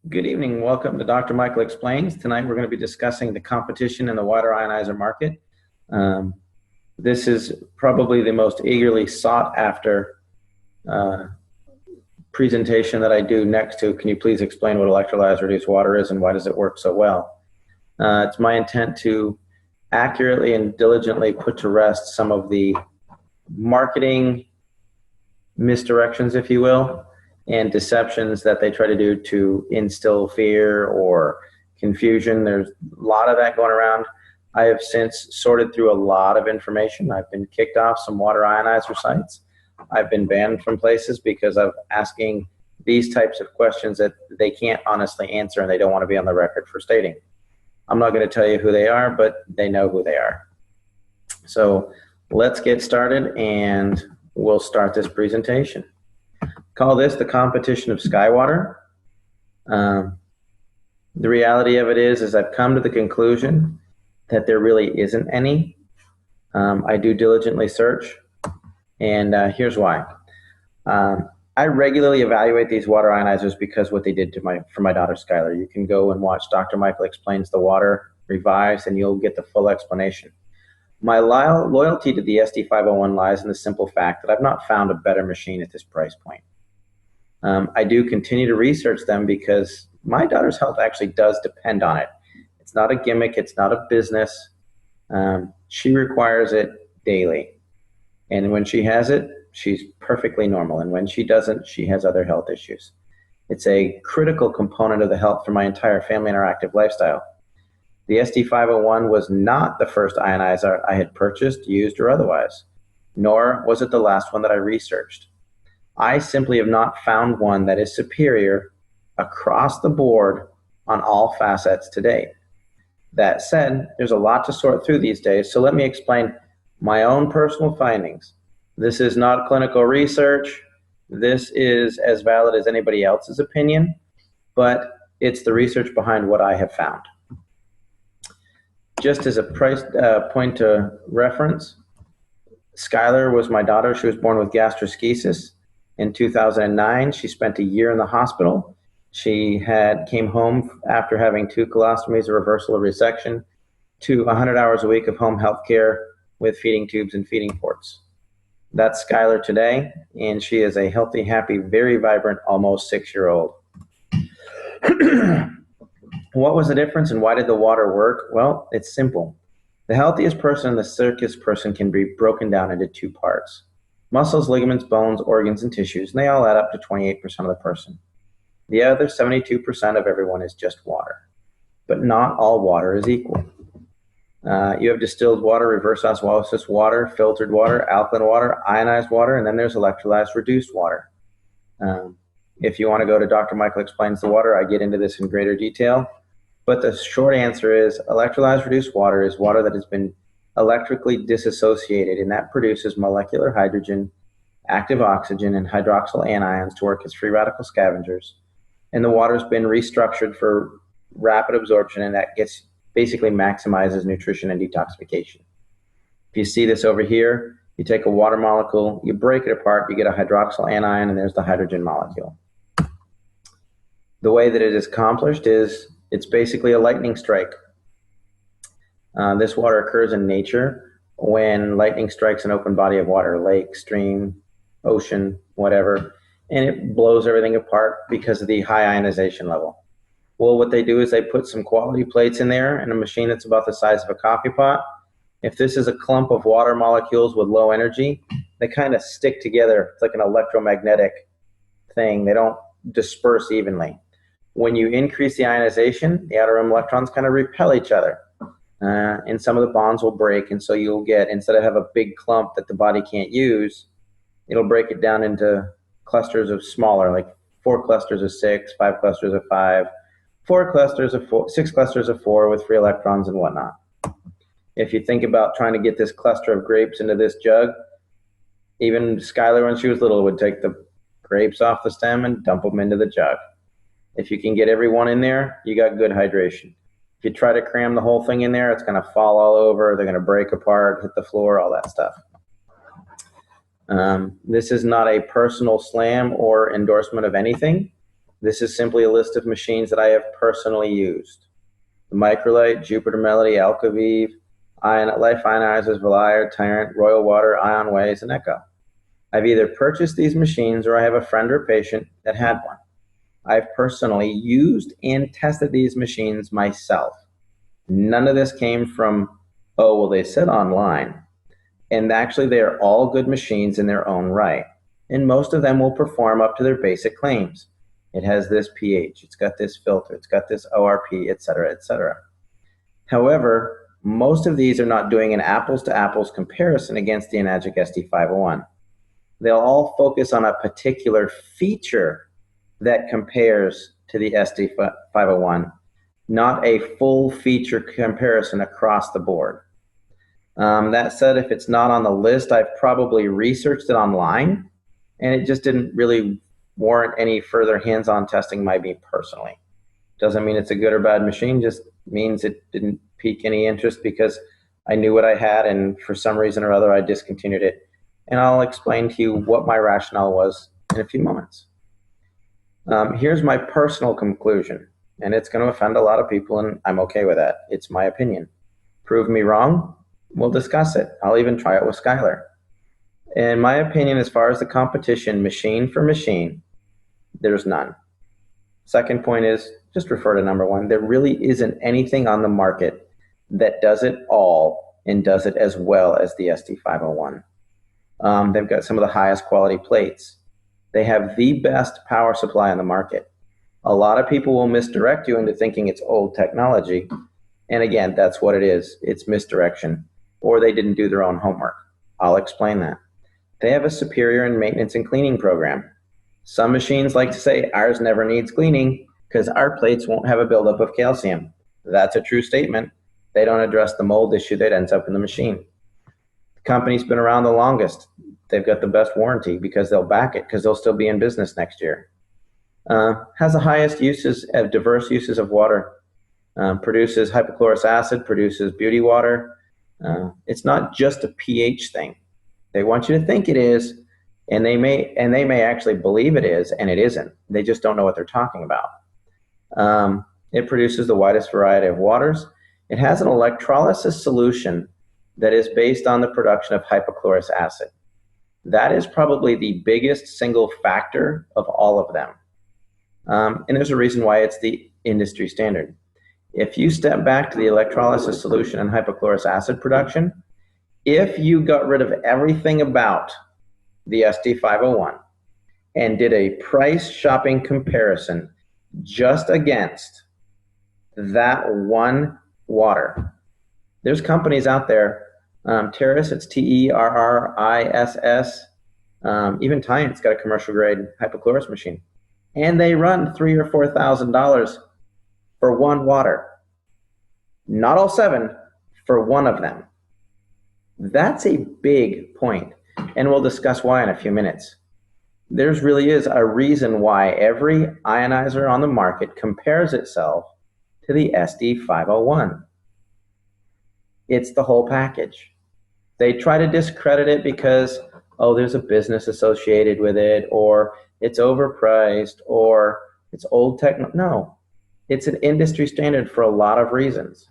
Good evening. Welcome to Dr. Michael Explains. Tonight we're going to be discussing the competition in the water ionizer market. This is probably the most eagerly sought after presentation that I do next to, can you please explain what electrolyzed reduced water is and why does it work so well? It's my intent to accurately and diligently put to rest some of the marketing misdirections, if you will, and deceptions that they try to do to instill fear or confusion. There's a lot of that going around. I have since sorted through a lot of information. I've been kicked off some water ionizer sites. I've been banned from places because of asking these types of questions that they can't honestly answer and they don't want to be on the record for stating. I'm not going to tell you who they are, but they know who they are. So let's get started and we'll start this presentation. Call this the competition of Skywater. The reality of it is I've come to the conclusion that there really isn't any. I do diligently search, and here's why. I regularly evaluate these water ionizers because what they did for my daughter Skylar. You can go and watch Dr. Michael Explains the Water Revised, and you'll get the full explanation. My loyalty to the SD501 lies in the simple fact that I've not found a better machine at this price point. I do continue to research them because my daughter's health actually does depend on it. It's not a gimmick. It's not a business. She requires it daily. And when she has it, she's perfectly normal. And when she doesn't, she has other health issues. It's a critical component of the health for my entire family and our active lifestyle. The SD501 was not the first ionizer I had purchased, used, or otherwise, nor was it the last one that I researched. I simply have not found one that is superior across the board on all facets to date. That said, there's a lot to sort through these days, so let me explain my own personal findings. This is not clinical research. This is as valid as anybody else's opinion, but it's the research behind what I have found. Just as a point to reference, Skylar was my daughter. She was born with gastroschisis. In 2009, she spent a year in the hospital. She came home after having 2 colostomies, a reversal of resection, to 100 hours a week of home health care with feeding tubes and feeding ports. That's Skylar today, and she is a healthy, happy, very vibrant, almost 6-year-old. What was the difference and why did the water work? Well, it's simple. The healthiest person and the sickest person can be broken down into 2 parts. Muscles, ligaments, bones, organs, and tissues, and they all add up to 28% of the person. The other 72% of everyone is just water. But not all water is equal. You have distilled water, reverse osmosis water, filtered water, alkaline water, ionized water, and then there's electrolyzed reduced water. If you want to go to Dr. Michael Explains the Water, I get into this in greater detail. But the short answer is electrolyzed reduced water is water that has been electrically disassociated, and that produces molecular hydrogen, active oxygen, and hydroxyl anions to work as free radical scavengers. And the water's been restructured for rapid absorption, and that basically maximizes nutrition and detoxification. If you see this over here, you take a water molecule, you break it apart, you get a hydroxyl anion, and there's the hydrogen molecule. The way that it is accomplished is it's basically a lightning strike. This water occurs in nature when lightning strikes an open body of water, lake, stream, ocean, whatever, and it blows everything apart because of the high ionization level. Well, what they do is they put some quality plates in there in a machine that's about the size of a coffee pot. If this is a clump of water molecules with low energy, they kind of stick together. It's like an electromagnetic thing. They don't disperse evenly. When you increase the ionization, the outer rim electrons kind of repel each other. And some of the bonds will break, and so you'll get, instead of have a big clump that the body can't use, it'll break it down into clusters of smaller, like 4 clusters of 6, 5 clusters of 5, 4 clusters of 4, 6 clusters of 4 with free electrons and whatnot. If you think about trying to get this cluster of grapes into this jug, even Skylar, when she was little, would take the grapes off the stem and dump them into the jug. If you can get everyone in there, you got good hydration. If you try to cram the whole thing in there, it's going to fall all over. They're going to break apart, hit the floor, all that stuff. This is not a personal slam or endorsement of anything. This is simply a list of machines that I have personally used. The Microlite, Jupiter Melody, Alcavive, Life Ionizers, Valire, Tyrant, Royal Water, Ion Ways, and Echo. I've either purchased these machines or I have a friend or patient that had one. I've personally used and tested these machines myself. None of this came from, oh, well, they said online. And actually, they are all good machines in their own right. And most of them will perform up to their basic claims. It has this pH, it's got this filter, it's got this ORP, et cetera, et cetera. However, most of these are not doing an apples to apples comparison against the Enagic SD501. They'll all focus on a particular feature that compares to the SD501, not a full feature comparison across the board. That said, if it's not on the list, I've probably researched it online, and it just didn't really warrant any further hands-on testing by me personally. Doesn't mean it's a good or bad machine, just means it didn't pique any interest because I knew what I had, and for some reason or other, I discontinued it. And I'll explain to you what my rationale was in a few moments. Here's my personal conclusion, and it's going to offend a lot of people, and I'm okay with that. It's my opinion. Prove me wrong, we'll discuss it. I'll even try it with Skylar. In my opinion, as far as the competition, machine for machine, there's none. Second point is, just refer to number one. There really isn't anything on the market that does it all and does it as well as the SD501. They've got some of the highest quality plates. They have the best power supply on the market. A lot of people will misdirect you into thinking it's old technology. And again, that's what it is. It's misdirection. Or they didn't do their own homework. I'll explain that. They have a superior in maintenance and cleaning program. Some machines like to say ours never needs cleaning because our plates won't have a buildup of calcium. That's a true statement. They don't address the mold issue that ends up in the machine. The company's been around the longest. They've got the best warranty because they'll back it because they'll still be in business next year. Has the highest uses of diverse uses of water. Produces hypochlorous acid, produces beauty water. It's not just a pH thing. They want you to think it is, and they may actually believe it is, and it isn't. They just don't know what they're talking about. It produces the widest variety of waters. It has an electrolysis solution that is based on the production of hypochlorous acid. That is probably the biggest single factor of all of them. And there's a reason why it's the industry standard. If you step back to the electrolysis solution and hypochlorous acid production, if you got rid of everything about the SD501 and did a price shopping comparison just against that one water, there's companies out there, Terrace, it's Terriss, even Tyant's got a commercial grade hypochlorous machine, and they run $3,000 or $4,000 for one water. Not all seven, for one of them. That's a big point, and we'll discuss why in a few minutes. There's really is a reason why every ionizer on the market compares itself to the SD501. It's the whole package. They try to discredit it because, oh, there's a business associated with it, or it's overpriced, or it's old tech. No, it's an industry standard for a lot of reasons.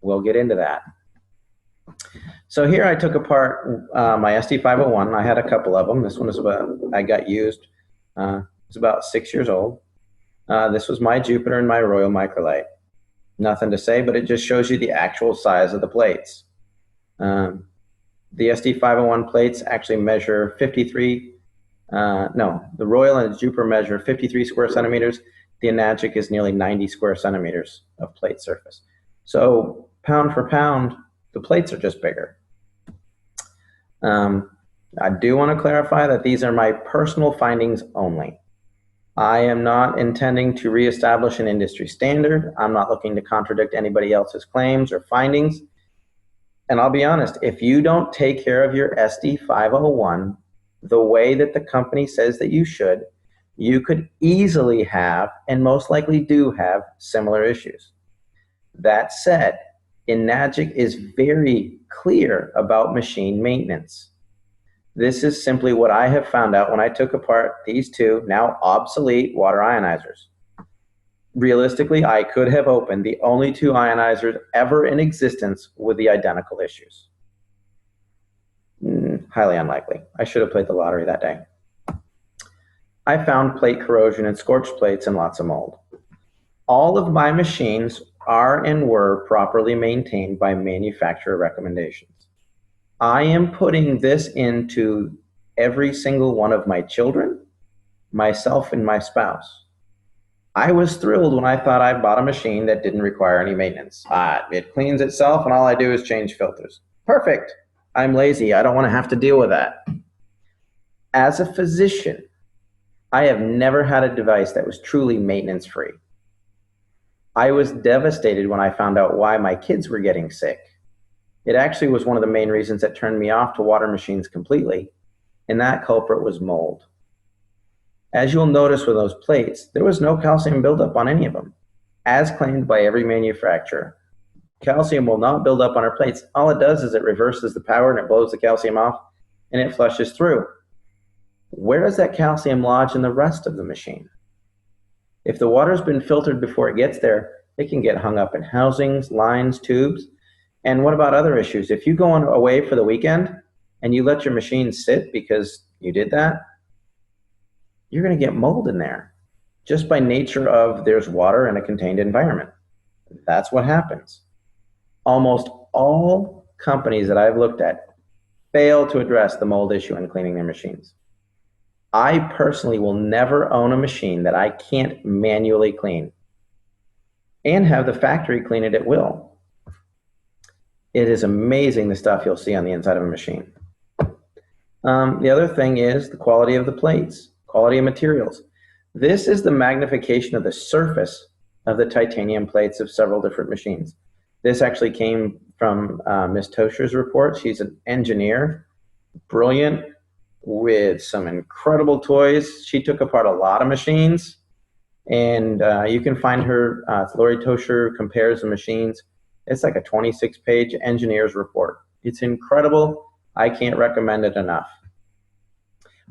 We'll get into that. So here I took apart my SD501. I had a couple of them. This one is I got used. It's about 6 years old. This was my Jupiter and my Royal Microlite. Nothing to say, but it just shows you the actual size of the plates. The SD501 plates actually measure 53, the Royal and the Jupiter measure 53 square centimeters. The Enagic is nearly 90 square centimeters of plate surface. So pound for pound, the plates are just bigger. I do want to clarify that these are my personal findings only. I am not intending to reestablish an industry standard. I'm not looking to contradict anybody else's claims or findings. And I'll be honest, if you don't take care of your SD501 the way that the company says that you should, you could easily have, and most likely do have, similar issues. That said, Enagic is very clear about machine maintenance. This is simply what I have found out when I took apart these two now obsolete water ionizers. Realistically, I could have opened the only two ionizers ever in existence with the identical issues. Highly unlikely. I should have played the lottery that day. I found plate corrosion in scorched plates and lots of mold. All of my machines are and were properly maintained by manufacturer recommendations. I am putting this into every single one of my children, myself, and my spouse. I was thrilled when I thought I bought a machine that didn't require any maintenance. It cleans itself and all I do is change filters. Perfect. I'm lazy. I don't want to have to deal with that. As a physician, I have never had a device that was truly maintenance free. I was devastated when I found out why my kids were getting sick. It actually was one of the main reasons that turned me off to water machines completely, and that culprit was mold. As you'll notice with those plates, there was no calcium buildup on any of them, as claimed by every manufacturer. Calcium will not build up on our plates. All it does is it reverses the power and it blows the calcium off and it flushes through. Where does that calcium lodge in the rest of the machine? If the water's been filtered before it gets there, it can get hung up in housings, lines, tubes. And what about other issues? If you go away for the weekend and you let your machine sit because you did that, you're going to get mold in there just by nature of there's water in a contained environment. That's what happens. Almost all companies that I've looked at fail to address the mold issue in cleaning their machines. I personally will never own a machine that I can't manually clean and have the factory clean it at will. It is amazing the stuff you'll see on the inside of a machine. The other thing is the quality of the plates. Quality of materials. This is the magnification of the surface of the titanium plates of several different machines. This actually came from Ms. Tosher's report. She's an engineer, brilliant, with some incredible toys. She took apart a lot of machines, and you can find her, Lori Tosher compares the machines. It's like a 26-page engineer's report. It's incredible. I can't recommend it enough.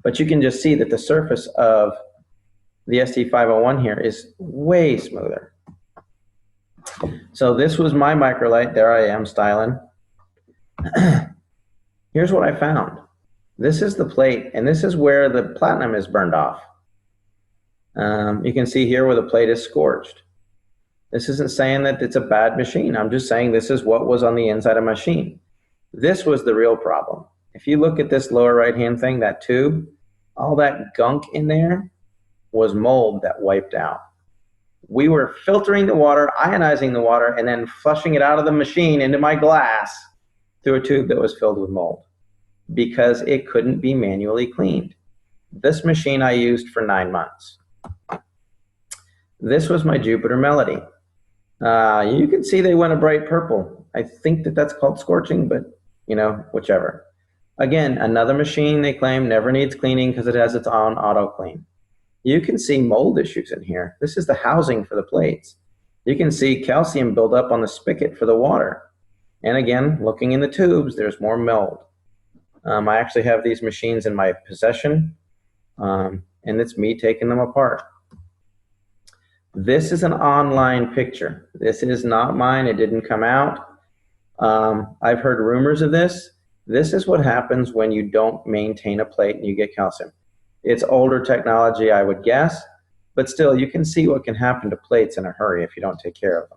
But you can just see that the surface of the ST501 here is way smoother. So this was my microlight. There I am styling. Here's what I found. This is the plate, and this is where the platinum is burned off. You can see here where the plate is scorched. This isn't saying that it's a bad machine. I'm just saying this is what was on the inside of my machine. This was the real problem. If you look at this lower right-hand thing, that tube, all that gunk in there was mold that wiped out. We were filtering the water, ionizing the water, and then flushing it out of the machine into my glass through a tube that was filled with mold because it couldn't be manually cleaned. This machine I used for 9 months. This was my Jupiter Melody. You can see they went a bright purple. I think that that's called scorching, but whichever. Again, another machine they claim never needs cleaning because it has its own auto clean. You can see mold issues in here. This is the housing for the plates. You can see calcium buildup on the spigot for the water. And again, looking in the tubes, there's more mold. I actually have these machines in my possession, and it's me taking them apart. This is an online picture. This is not mine. It didn't come out. I've heard rumors of this. This is what happens when you don't maintain a plate and you get calcium. It's older technology, I would guess, but still, you can see what can happen to plates in a hurry if you don't take care of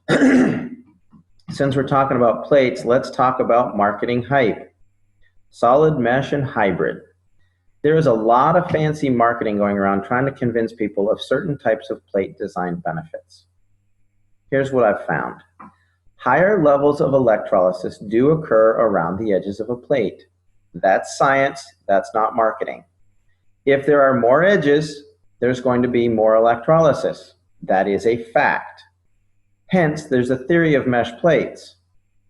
them. Since we're talking about plates, let's talk about marketing hype. Solid mesh and hybrid. There is a lot of fancy marketing going around trying to convince people of certain types of plate design benefits. Here's what I've found. Higher levels of electrolysis do occur around the edges of a plate. That's science, that's not marketing. If there are more edges, there's going to be more electrolysis. That is a fact. Hence, there's a theory of mesh plates.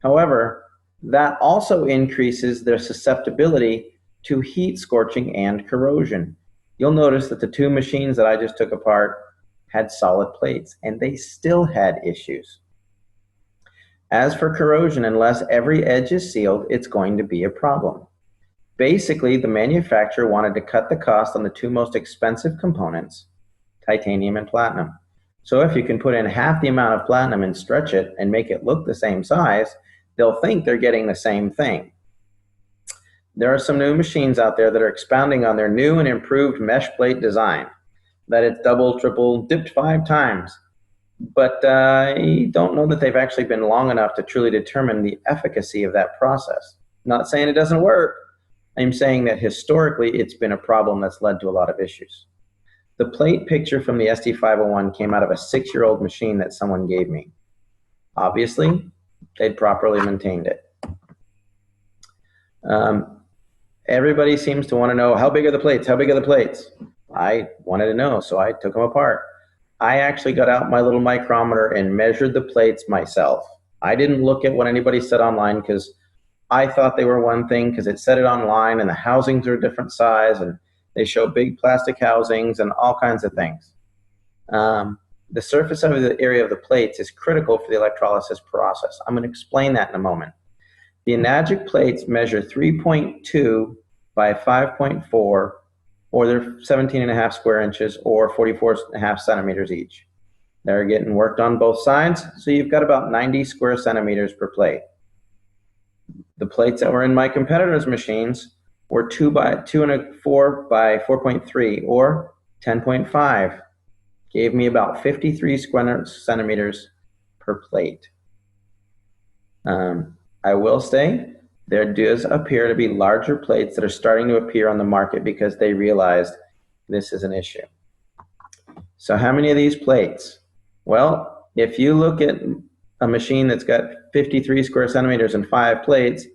However, that also increases their susceptibility to heat scorching and corrosion. You'll notice that the two machines that I just took apart had solid plates, and they still had issues. As for corrosion, unless every edge is sealed, it's going to be a problem. Basically, the manufacturer wanted to cut the cost on the two most expensive components, titanium and platinum. So if you can put in half the amount of platinum and stretch it and make it look the same size, they'll think they're getting the same thing. There are some new machines out there that are expounding on their new and improved mesh plate design, that it's double, triple, dipped 5 times. But I don't know that they've actually been long enough to truly determine the efficacy of that process. Not saying it doesn't work. I'm saying that historically it's been a problem that's led to a lot of issues. The plate picture from the SD501 came out of a 6-year-old machine that someone gave me. Obviously, they'd properly maintained it. Everybody seems to want to know, how big are the plates? How big are the plates? I wanted to know, so I took them apart. I actually got out my little micrometer and measured the plates myself. I didn't look at what anybody said online because I thought they were one thing because it said it online and the housings are a different size and they show big plastic housings and all kinds of things. The surface of the area of the plates is critical for the electrolysis process. I'm going to explain that in a moment. The Enagic plates measure 3.2 by 5.4, or they're 17.5 square inches or 44.5 centimeters each. They're getting worked on both sides, so you've got about 90 square centimeters per plate. The plates that were in my competitors' machines were 2 by 2.4 by 4.3 or 10.5. Gave me about 53 square centimeters per plate. I will say there does appear to be larger plates that are starting to appear on the market because they realized this is an issue. So how many of these plates? Well, if you look at a machine that's got 53 square centimeters and 5 plates,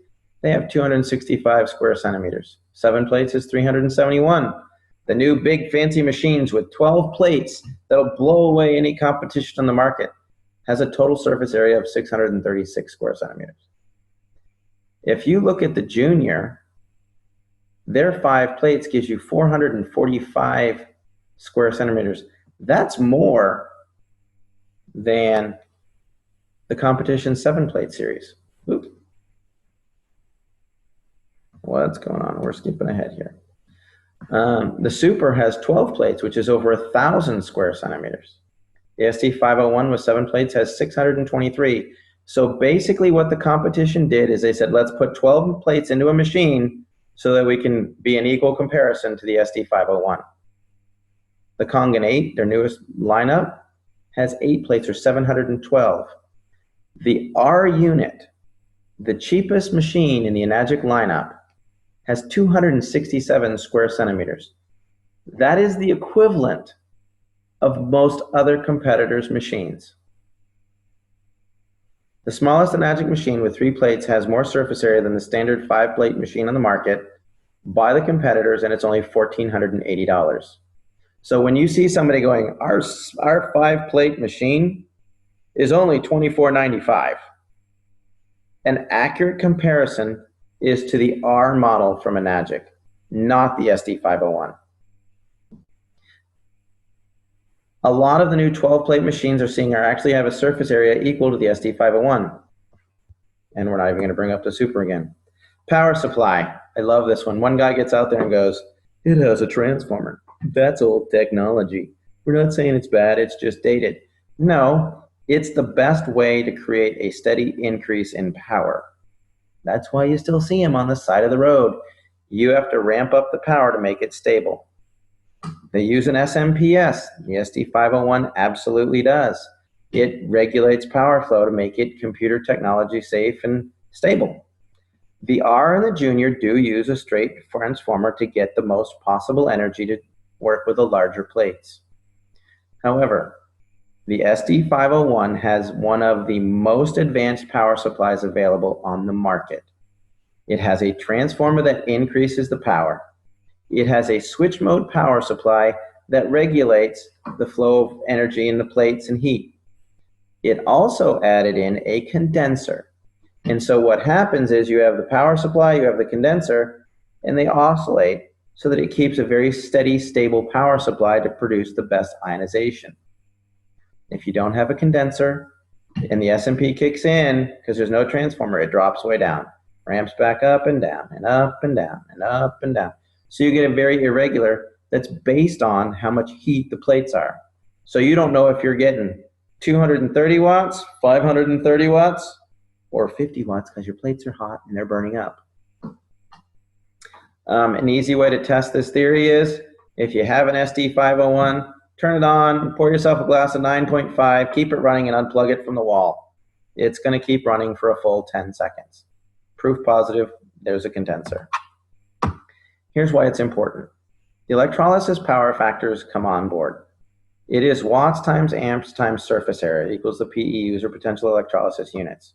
they have 265 square centimeters. 7 plates is 371. The new big fancy machines with 12 plates that'll blow away any competition on the market has a total surface area of 636 square centimeters. If you look at the Junior, their 5 plates gives you 445 square centimeters. That's more than the competition 7-plate series. Oops. What's going on? We're skipping ahead here. The Super has 12 plates, which is over 1,000 square centimeters. The SD501 with 7 plates has 623. So basically what the competition did is they said, let's put 12 plates into a machine so that we can be an equal comparison to the SD501. The Kangen 8, their newest lineup, has 8 plates or 712. The R unit, the cheapest machine in the Enagic lineup, has 267 square centimeters. That is the equivalent of most other competitors' machines. The smallest Enagic machine with 3 plates has more surface area than the standard 5-plate machine on the market by the competitors, and it's only $1,480. So when you see somebody going, our 5-plate machine is only $2,495, an accurate comparison is to the R model from Enagic, not the SD501. A lot of the new 12-plate machines actually have a surface area equal to the SD501. And we're not even going to bring up the Super again. Power supply. I love this one. One guy gets out there and goes, it has a transformer. That's old technology. We're not saying it's bad, it's just dated. No, it's the best way to create a steady increase in power. That's why you still see them on the side of the road. You have to ramp up the power to make it stable. They use an SMPS. The SD501 absolutely does. It regulates power flow to make it computer technology safe and stable. The R and the Junior do use a straight transformer to get the most possible energy to work with the larger plates. However, the SD501 has one of the most advanced power supplies available on the market. It has a transformer that increases the power. It has a switch mode power supply that regulates the flow of energy in the plates and heat. It also added in a condenser. And so what happens is you have the power supply, you have the condenser, and they oscillate so that it keeps a very steady, stable power supply to produce the best ionization. If you don't have a condenser and the SMP kicks in, because there's no transformer, it drops way down. ramps back up and down and up and down and up and down. So you get a very irregular that's based on how much heat the plates are. So you don't know if you're getting 230 watts, 530 watts, or 50 watts because your plates are hot and they're burning up. An easy way to test this theory is if you have an SD501, turn it on, pour yourself a glass of 9.5, keep it running and unplug it from the wall. It's going to keep running for a full 10 seconds. Proof positive, there's a condenser. Here's why it's important. The electrolysis power factors come on board. It is watts times amps times surface area equals the PEUs, or potential electrolysis units.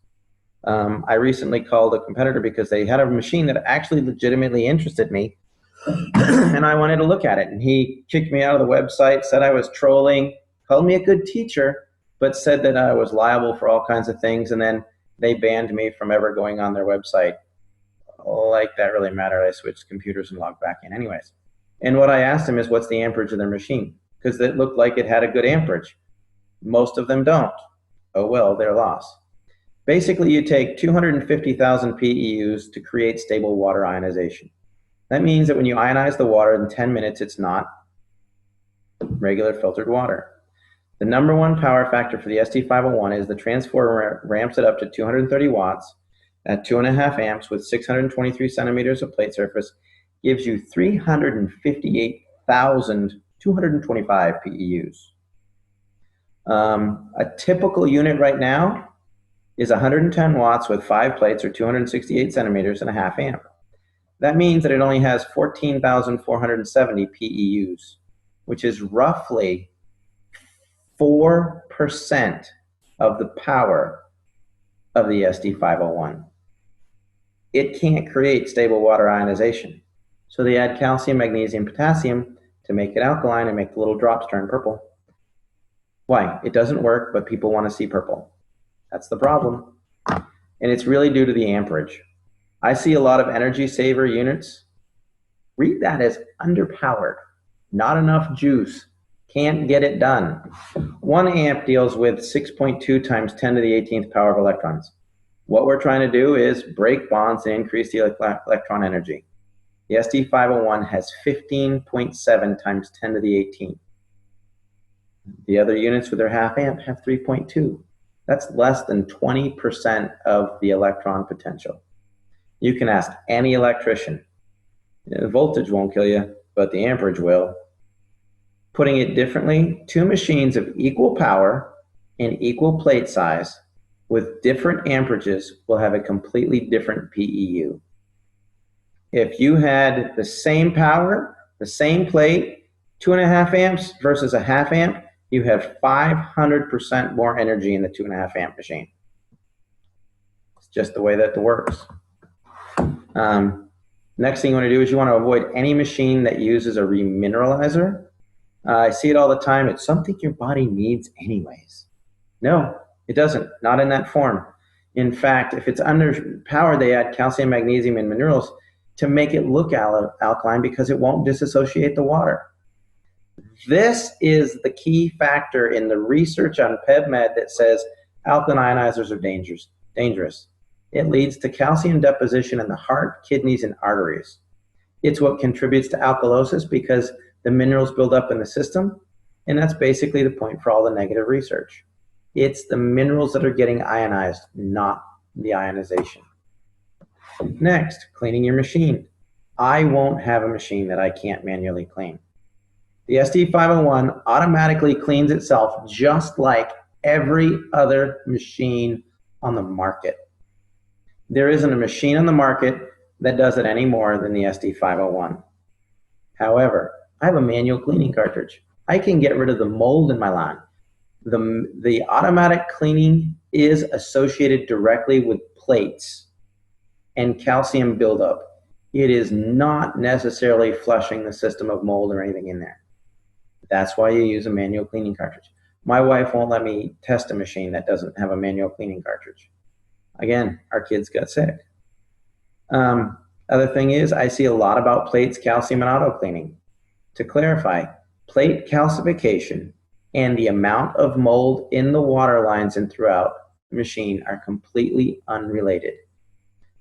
I recently called a competitor because they had a machine that actually legitimately interested me, and I wanted to look at it. And he kicked me out of the website, said I was trolling, called me a good teacher, but said that I was liable for all kinds of things, and then they banned me from ever going on their website. Like that really mattered. I switched computers and logged back in anyways. And what I asked him is, what's the amperage of their machine? Because it looked like it had a good amperage. Most of them don't. Oh well, their loss. Basically, you take 250,000 PEUs to create stable water ionization. That means that when you ionize the water in 10 minutes, it's not regular filtered water. The number one power factor for the SD501 is the transformer ramps it up to 230 watts at 2.5 amps with 623 centimeters of plate surface, gives you 358,225 PEUs. A typical unit right now is 110 watts with 5 plates, or 268 centimeters and a half amp. That means that it only has 14,470 PEUs, which is roughly 4% of the power of the SD501. It can't create stable water ionization. So they add calcium, magnesium, potassium to make it alkaline and make the little drops turn purple. Why? It doesn't work, but people want to see purple. That's the problem. And it's really due to the amperage. I see a lot of energy saver units. Read that as underpowered, not enough juice, can't get it done. 1 amp deals with 6.2 times 10 to the 18th power of electrons. What we're trying to do is break bonds and increase the electron energy. The SD501 has 15.7 times 10 to the 18th. The other units with their half amp have 3.2. That's less than 20% of the electron potential. You can ask any electrician. The voltage won't kill you, but the amperage will. Putting it differently, 2 machines of equal power and equal plate size with different amperages will have a completely different PEU. If you had the same power, the same plate, 2.5 amps versus a half amp, you have 500% more energy in the 2.5 amp machine. It's just the way that it works. Next thing you want to do is you want to avoid any machine that uses a remineralizer. I see it all the time. It's something your body needs anyways. No, it doesn't. Not in that form. In fact, if it's underpowered, they add calcium, magnesium, and minerals to make it look alkaline because it won't disassociate the water. This is the key factor in the research on PubMed that says alkaline ionizers are dangerous. It leads to calcium deposition in the heart, kidneys, and arteries. It's what contributes to alkalosis because the minerals build up in the system, and that's basically the point for all the negative research. It's the minerals that are getting ionized, not the ionization. Next, cleaning your machine. I won't have a machine that I can't manually clean. The SD501 automatically cleans itself just like every other machine on the market. There isn't a machine on the market that does it any more than the SD501. However, I have a manual cleaning cartridge. I can get rid of the mold in my lawn. The automatic cleaning is associated directly with plates and calcium buildup. It is not necessarily flushing the system of mold or anything in there. That's why you use a manual cleaning cartridge. My wife won't let me test a machine that doesn't have a manual cleaning cartridge. Again, our kids got sick. Other thing is, I see a lot about plates, calcium, and auto cleaning. To clarify, plate calcification and the amount of mold in the water lines and throughout the machine are completely unrelated.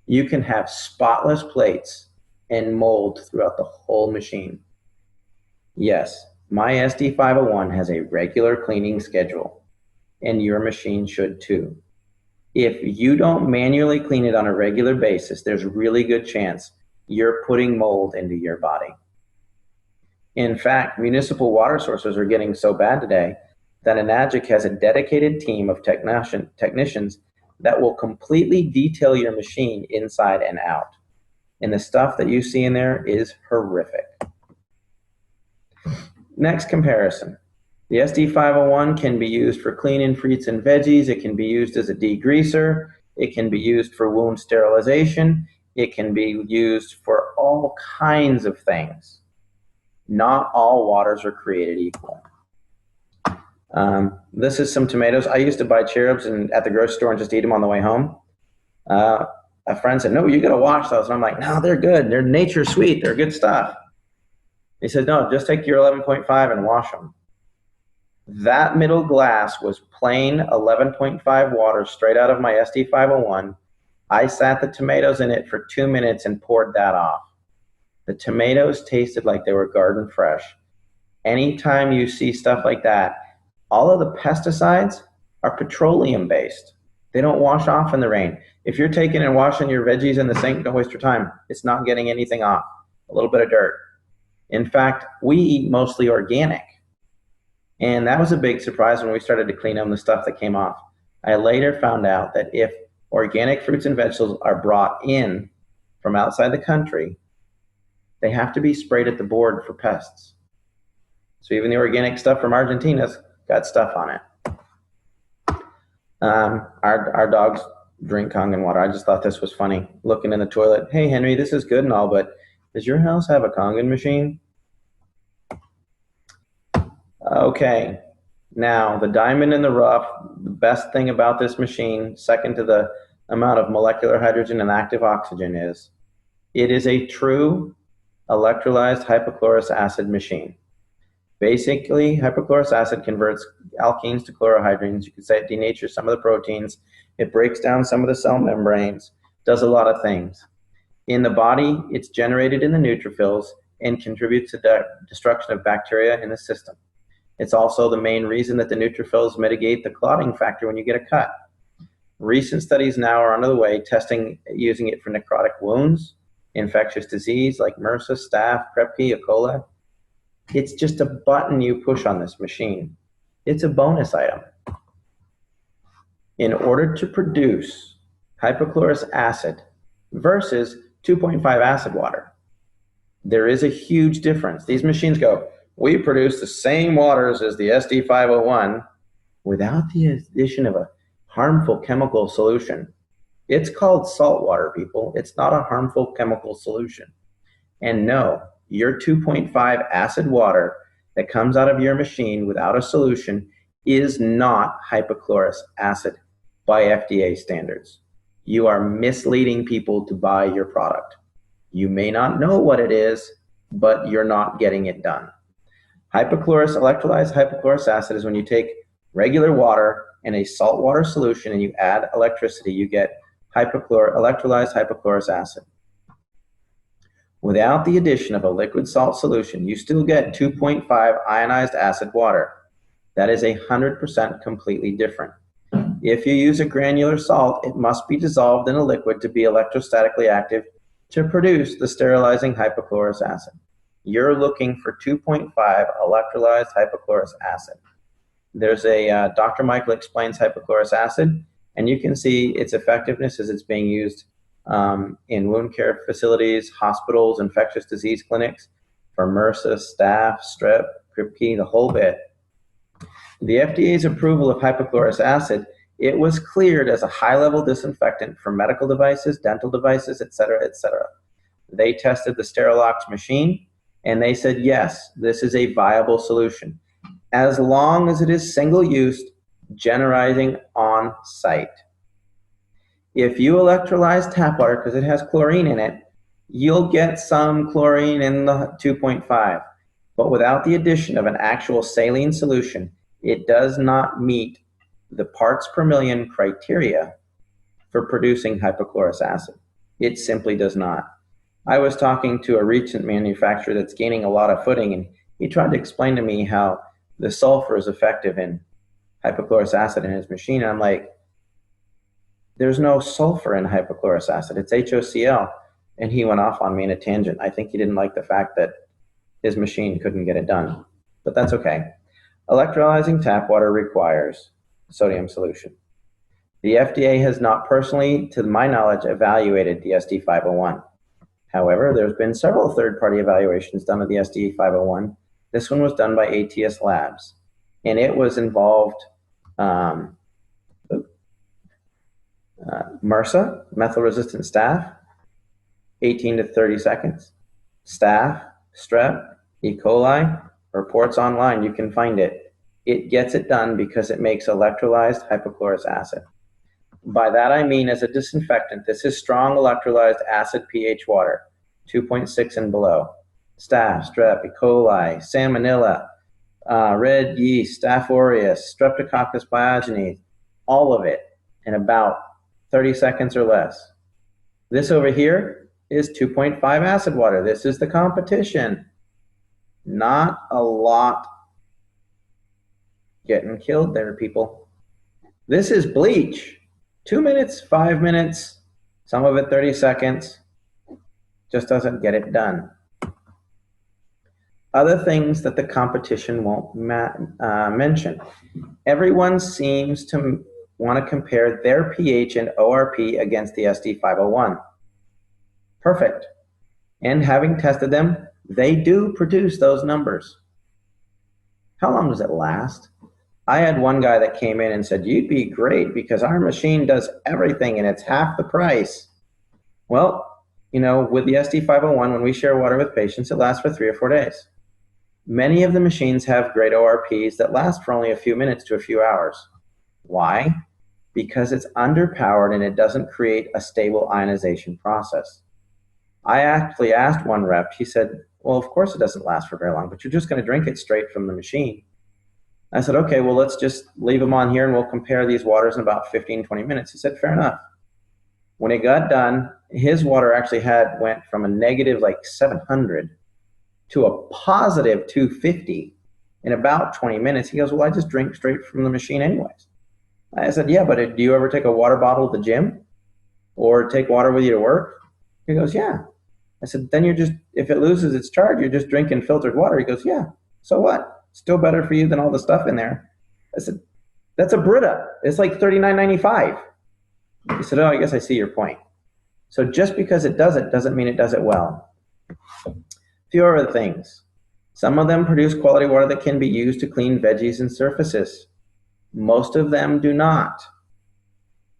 You can have spotless plates and mold throughout the whole machine. Yes, my SD501 has a regular cleaning schedule, and your machine should too. If you don't manually clean it on a regular basis, there's a really good chance you're putting mold into your body. In fact, municipal water sources are getting so bad today that Enagic has a dedicated team of technicians that will completely detail your machine inside and out. And the stuff that you see in there is horrific. Next comparison. The SD501 can be used for cleaning fruits and veggies. It can be used as a degreaser. It can be used for wound sterilization. It can be used for all kinds of things. Not all waters are created equal. This is some tomatoes. I used to buy cherubs at the grocery store and just eat them on the way home. A friend said, no, you got to wash those. And I'm like, no, they're good. They're nature sweet. They're good stuff. He said, no, just take your 11.5 and wash them. That middle glass was plain 11.5 water straight out of my SD501. I sat the tomatoes in it for 2 minutes and poured that off. The tomatoes tasted like they were garden fresh. Anytime you see stuff like that, all of the pesticides are petroleum based. They don't wash off in the rain. If you're taking and washing your veggies in the sink, don't waste your time. It's not getting anything off. A little bit of dirt. In fact, we eat mostly organic. And that was a big surprise when we started to clean them, the stuff that came off. I later found out that if organic fruits and vegetables are brought in from outside the country, they have to be sprayed at the board for pests. So even the organic stuff from Argentina's got stuff on it. Our dogs drink Kangen water. I just thought this was funny. Looking in the toilet, hey Henry, this is good and all, but does your house have a Kangen machine? Okay, now the diamond in the rough, the best thing about this machine, second to the amount of molecular hydrogen and active oxygen, is it is a true electrolyzed hypochlorous acid machine. Basically, hypochlorous acid converts alkenes to chlorohydrines. You could say it denatures some of the proteins. It breaks down some of the cell membranes, does a lot of things. In the body, it's generated in the neutrophils and contributes to the destruction of bacteria in the system. It's also the main reason that the neutrophils mitigate the clotting factor when you get a cut. Recent studies now are under the way testing using it for necrotic wounds, infectious disease like MRSA, staph, Krepke, E. coli. It's just a button you push on this machine. It's a bonus item. In order to produce hypochlorous acid versus 2.5 acid water, there is a huge difference. These machines go, we produce the same waters as the SD501 without the addition of a harmful chemical solution. It's called salt water, people. It's not a harmful chemical solution. And no, your 2.5 acid water that comes out of your machine without a solution is not hypochlorous acid by FDA standards. You are misleading people to buy your product. You may not know what it is, but you're not getting it done. Electrolyzed hypochlorous acid is when you take regular water and a saltwater solution and you add electricity, you get electrolyzed hypochlorous acid. Without the addition of a liquid salt solution, you still get 2.5 ionized acid water. That is 100% completely different. If you use a granular salt, it must be dissolved in a liquid to be electrostatically active to produce the sterilizing hypochlorous acid. You're looking for 2.5 electrolyzed hypochlorous acid. There's a Dr. Michael Explains Hypochlorous Acid, and you can see its effectiveness as it's being used in wound care facilities, hospitals, infectious disease clinics for MRSA, staph, strep, Krepke, the whole bit. The FDA's approval of hypochlorous acid, it was cleared as a high-level disinfectant for medical devices, dental devices, et cetera, et cetera. They tested the Sterilox machine, and they said, yes, this is a viable solution, as long as it is single-use, generating on site. If you electrolyze tap water, because it has chlorine in it, you'll get some chlorine in the 2.5. But without the addition of an actual saline solution, it does not meet the parts per million criteria for producing hypochlorous acid. It simply does not. I was talking to a recent manufacturer that's gaining a lot of footing, and he tried to explain to me how the sulfur is effective in hypochlorous acid in his machine. And I'm like, there's no sulfur in hypochlorous acid. It's HOCl. And he went off on me in a tangent. I think he didn't like the fact that his machine couldn't get it done, but that's okay. Electrolyzing tap water requires sodium solution. The FDA has not personally, to my knowledge, evaluated the SD501. However, there's been several third-party evaluations done of the SD501. This one was done by ATS Labs, and it was involved MRSA, methyl-resistant staph, 18 to 30 seconds. Staph, strep, E. coli, reports online, you can find it. It gets it done because it makes electrolyzed hypochlorous acid. By that I mean, as a disinfectant, this is strong electrolyzed acid pH water, 2.6 and below. Staph, strep, E. coli, salmonella, red yeast, Staph aureus, streptococcus pyogenes, all of it in about 30 seconds or less. This over here is 2.5 acid water. This is the competition. Not a lot getting killed there, people. This is bleach. 2 minutes, 5 minutes, some of it 30 seconds. Just doesn't get it done. Other things that the competition won't mention. Everyone seems to want to compare their pH and ORP against the SD501. Perfect. And having tested them, they do produce those numbers. How long does it last? I had one guy that came in and said, you'd be great because our machine does everything and it's half the price. Well, you know, with the SD501, when we share water with patients, it lasts for 3 or 4 days. Many of the machines have great ORPs that last for only a few minutes to a few hours. Why? Because it's underpowered and it doesn't create a stable ionization process. I actually asked one rep, he said, well, of course it doesn't last for very long, but you're just going to drink it straight from the machine. I said, okay, well, let's just leave them on here and we'll compare these waters in about 15, 20 minutes. He said, fair enough. When it got done, his water actually went from a negative like 700 to a positive 250 in about 20 minutes. He goes, well, I just drink straight from the machine anyways. I said, yeah, but do you ever take a water bottle to the gym or take water with you to work? He goes, yeah. I said, then if it loses its charge, you're just drinking filtered water. He goes, yeah, so what? Still better for you than all the stuff in there. I said, that's a Brita. It's like $39.95. He said, oh, I guess I see your point. So just because it does it doesn't mean it does it well. A few other things. Some of them produce quality water that can be used to clean veggies and surfaces. Most of them do not.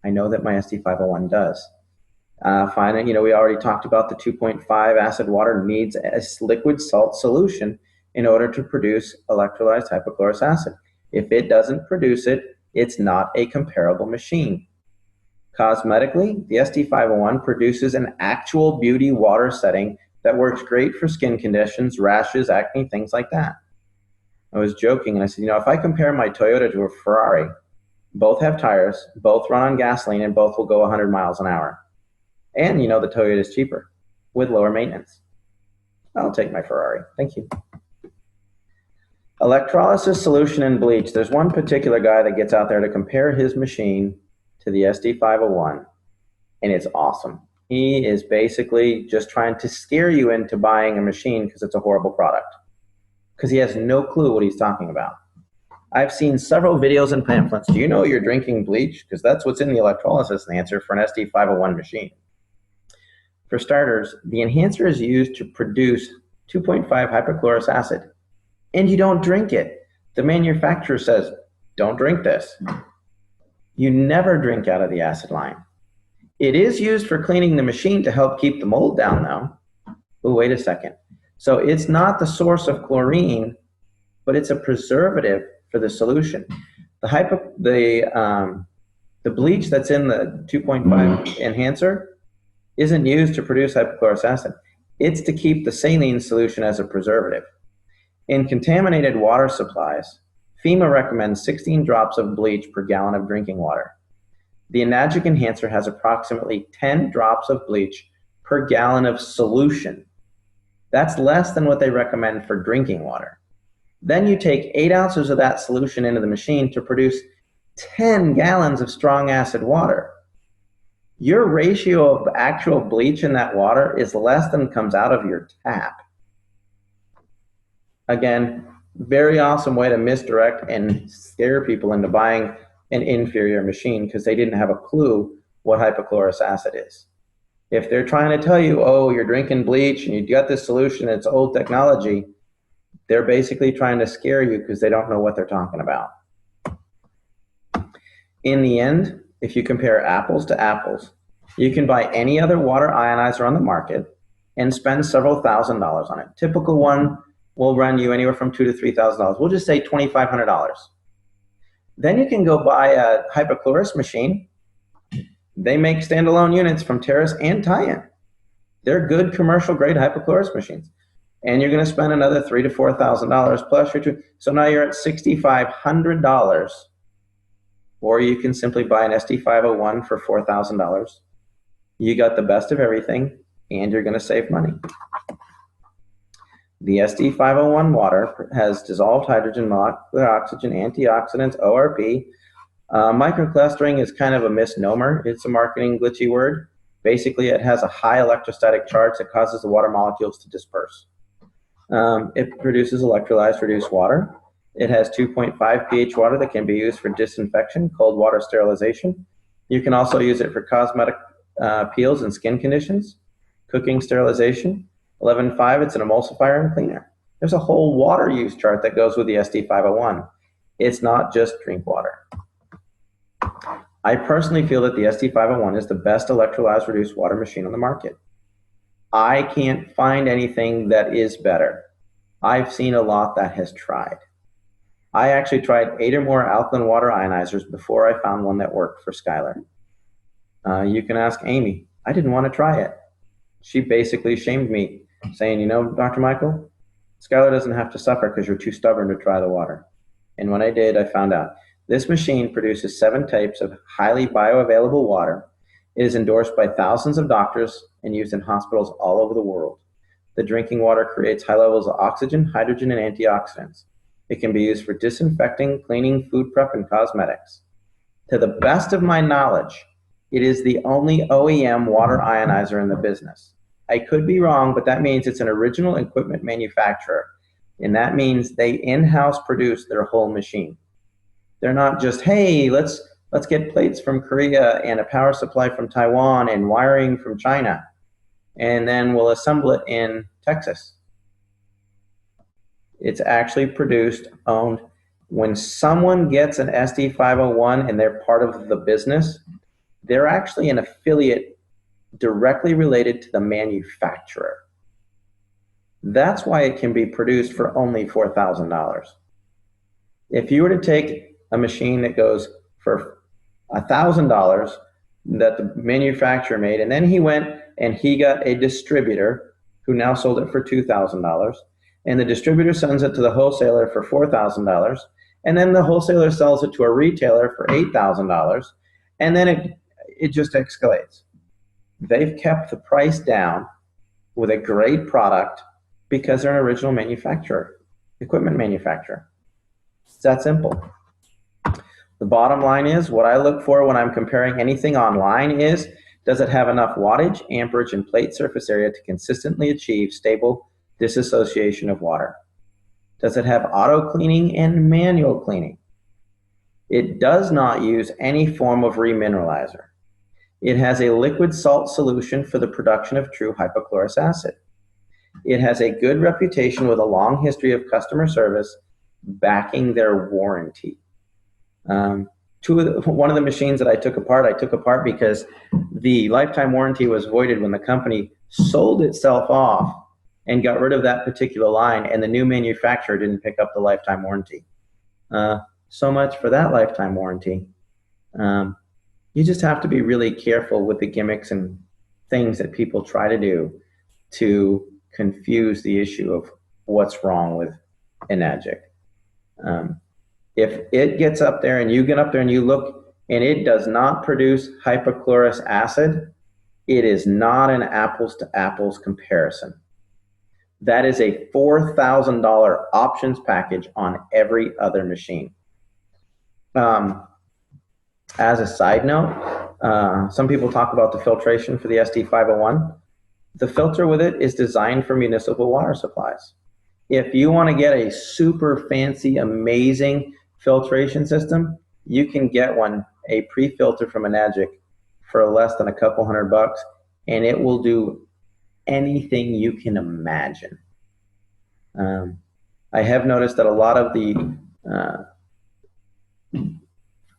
I know that my SD501 does. Finally, we already talked about the 2.5 acid water needs a liquid salt solution in order to produce electrolyzed hypochlorous acid. If it doesn't produce it, it's not a comparable machine. Cosmetically, the SD501 produces an actual beauty water setting that works great for skin conditions, rashes, acne, things like that. I was joking and I said, if I compare my Toyota to a Ferrari, both have tires, both run on gasoline, and both will go 100 miles an hour. And the Toyota is cheaper with lower maintenance. I'll take my Ferrari. Thank you. Electrolysis solution and bleach. There's one particular guy that gets out there to compare his machine to the SD501, and it's awesome. He is basically just trying to scare you into buying a machine because it's a horrible product, because he has no clue what he's talking about. I've seen several videos and pamphlets. Do you know you're drinking bleach? Because that's what's in the electrolysis enhancer for an SD501 machine. For starters, the enhancer is used to produce 2.5 hypochlorous acid, and you don't drink it. The manufacturer says, don't drink this. You never drink out of the acid line. It is used for cleaning the machine to help keep the mold down, though. Oh, wait a second. So it's not the source of chlorine, but it's a preservative for the solution. The bleach that's in the 2.5 enhancer isn't used to produce hypochlorous acid. It's to keep the saline solution as a preservative. In contaminated water supplies, FEMA recommends 16 drops of bleach per gallon of drinking water. The Enagic enhancer has approximately 10 drops of bleach per gallon of solution. That's less than what they recommend for drinking water. Then you take 8 ounces of that solution into the machine to produce 10 gallons of strong acid water. Your ratio of actual bleach in that water is less than comes out of your tap. Again, very awesome way to misdirect and scare people into buying an inferior machine because they didn't have a clue what hypochlorous acid is. If they're trying to tell you, oh, you're drinking bleach and you got this solution, it's old technology, they're basically trying to scare you because they don't know what they're talking about. In the end, if you compare apples to apples, you can buy any other water ionizer on the market and spend several $1,000s on it. Typical one will run you anywhere from $2,000 to $3,000. We'll just say $2,500. Then you can go buy a hypochlorous machine. They make standalone units from Terrace and Tie-in. They're good commercial grade hypochlorous machines. And you're going to spend another $3,000 to $4,000 plus your two. So now you're at $6,500. Or you can simply buy an SD501 for $4,000. You got the best of everything, and you're going to save money. The SD501 water has dissolved hydrogen, molecular oxygen, antioxidants, ORP. Microclustering is kind of a misnomer. It's a marketing glitchy word. Basically, it has a high electrostatic charge that causes the water molecules to disperse. It produces electrolyzed reduced water. It has 2.5 pH water that can be used for disinfection, cold water sterilization. You can also use it for cosmetic peels and skin conditions, cooking sterilization. 11.5, it's an emulsifier and cleaner. There's a whole water use chart that goes with the SD501. It's not just drink water. I personally feel that the SD501 is the best electrolyzed reduced water machine on the market. I can't find anything that is better. I've seen a lot that has tried. I actually tried 8 or more alkaline water ionizers before I found one that worked for Skylar. You can ask Amy. I didn't want to try it. She basically shamed me, saying, you know, Dr. Michael, Skylar doesn't have to suffer because you're too stubborn to try the water. And when I did, I found out. This machine produces 7 types of highly bioavailable water. It is endorsed by thousands of doctors and used in hospitals all over the world. The drinking water creates high levels of oxygen, hydrogen, and antioxidants. It can be used for disinfecting, cleaning, food prep, and cosmetics. To the best of my knowledge, it is the only OEM water ionizer in the business. I could be wrong, but that means it's an original equipment manufacturer. And that means they in-house produce their whole machine. They're not just, hey, let's get plates from Korea and a power supply from Taiwan and wiring from China, and then we'll assemble it in Texas. It's actually produced, owned. When someone gets an SD501 and they're part of the business, they're actually an affiliate directly related to the manufacturer. That's why it can be produced for only $4,000. If you were to take a machine that goes for $1,000 that the manufacturer made, and then he went and he got a distributor who now sold it for $2,000, and the distributor sends it to the wholesaler for $4,000, and then the wholesaler sells it to a retailer for $8,000, and then it just escalates. They've kept the price down with a great product because they're an original manufacturer, equipment manufacturer. It's that simple. The bottom line is, what I look for when I'm comparing anything online is, does it have enough wattage, amperage, and plate surface area to consistently achieve stable disassociation of water? Does it have auto cleaning and manual cleaning? It does not use any form of remineralizer. It has a liquid salt solution for the production of true hypochlorous acid. It has a good reputation with a long history of customer service backing their warranty. One of the machines that I took apart because the lifetime warranty was voided when the company sold itself off and got rid of that particular line, and the new manufacturer didn't pick up the lifetime warranty. So much for that lifetime warranty. You just have to be really careful with the gimmicks and things that people try to do to confuse the issue of what's wrong with Enagic. If it gets up there and you get up there and you look and it does not produce hypochlorous acid. It is not an apples to apples comparison. That is a $4,000 options package on every other machine. As a side note, some people talk about the filtration for the SD501. The filter with it is designed for municipal water supplies. If you want to get a super fancy, amazing filtration system, you can get one, a pre-filter from Enagic, for less than a couple $100, and it will do anything you can imagine. I have noticed that a lot of the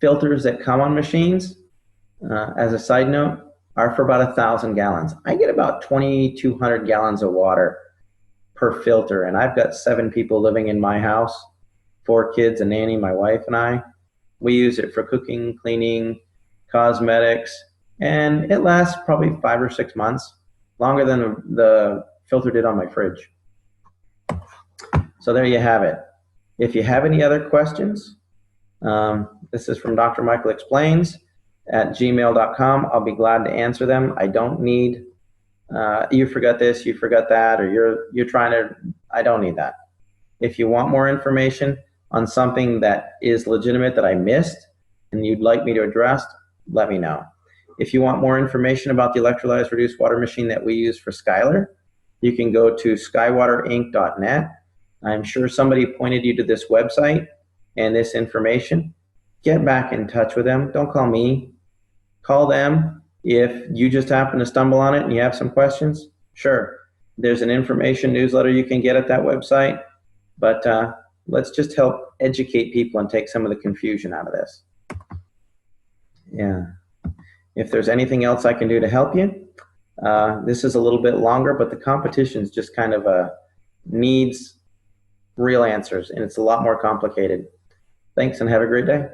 filters that come on machines, as a side note, are for about 1,000 gallons. I get about 2,200 gallons of water per filter, and I've got 7 people living in my house, 4 kids, a nanny, my wife and I. We use it for cooking, cleaning, cosmetics, and it lasts probably 5 or 6 months, longer than the filter did on my fridge. So there you have it. If you have any other questions, this is from Dr. Michael Explains at gmail.com. I'll be glad to answer them. I don't need, you forgot this, you forgot that, or you're trying to, I don't need that. If you want more information on something that is legitimate that I missed and you'd like me to address, let me know. If you want more information about the electrolyzed reduced water machine that we use for Skylar, you can go to skywaterinc.net. I'm sure somebody pointed you to this website and this information. Get back in touch with them. Don't call me. Call them. If you just happen to stumble on it and you have some questions, sure. There's an information newsletter you can get at that website. But let's just help educate people and take some of the confusion out of this. Yeah. If there's anything else I can do to help you, this is a little bit longer, but the competition's just kind of needs real answers, and it's a lot more complicated. Thanks, and have a great day.